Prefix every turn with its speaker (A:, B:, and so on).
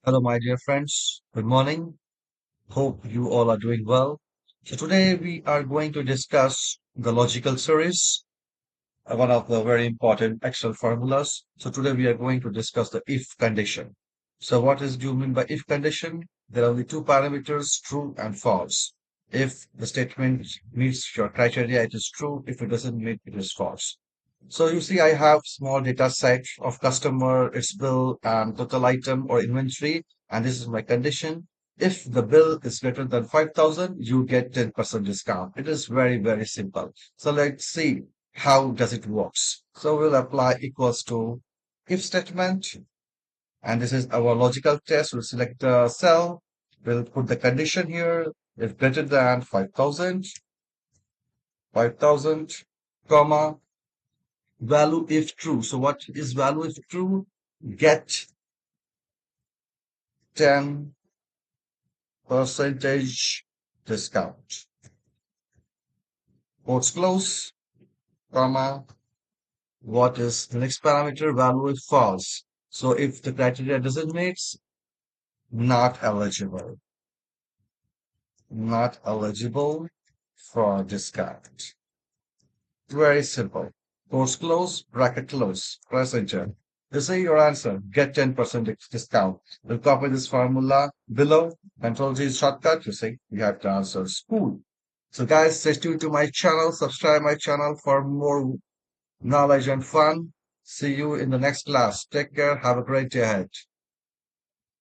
A: Hello, my dear friends. Good morning. Hope you all are doing well. So, today we are going to discuss the logical series, one of the very important Excel formulas. So, today we are going to discuss the if condition. So, what is do you mean by if condition? There are only two parameters, true and false. If the statement meets your criteria, it is true. If it doesn't meet, it is false. So you see, I have small data set of customer, its bill, and total item or inventory, and this is my condition. If the bill is greater than 5,000, you get 10% discount. It is very, very simple. So let's see how does it works. So we'll apply equals to if statement, and this is our logical test. We'll select the cell. We'll put the condition here. If greater than 5,000, 5,000, comma, value if true. So what is value if true? Get 10 percentage discount. Quotes close, comma. What is the next parameter? Value if false. So if the criteria doesn't meet, not eligible. Not eligible for discount. Very simple. Quotes close, bracket close. Press enter. This is your answer. Get 10% discount. We'll copy this formula below. Control G is shortcut. You see, we have the answers. Cool. So guys, stay tuned to my channel. Subscribe my channel for more knowledge and fun. See you in the next class. Take care. Have a great day ahead.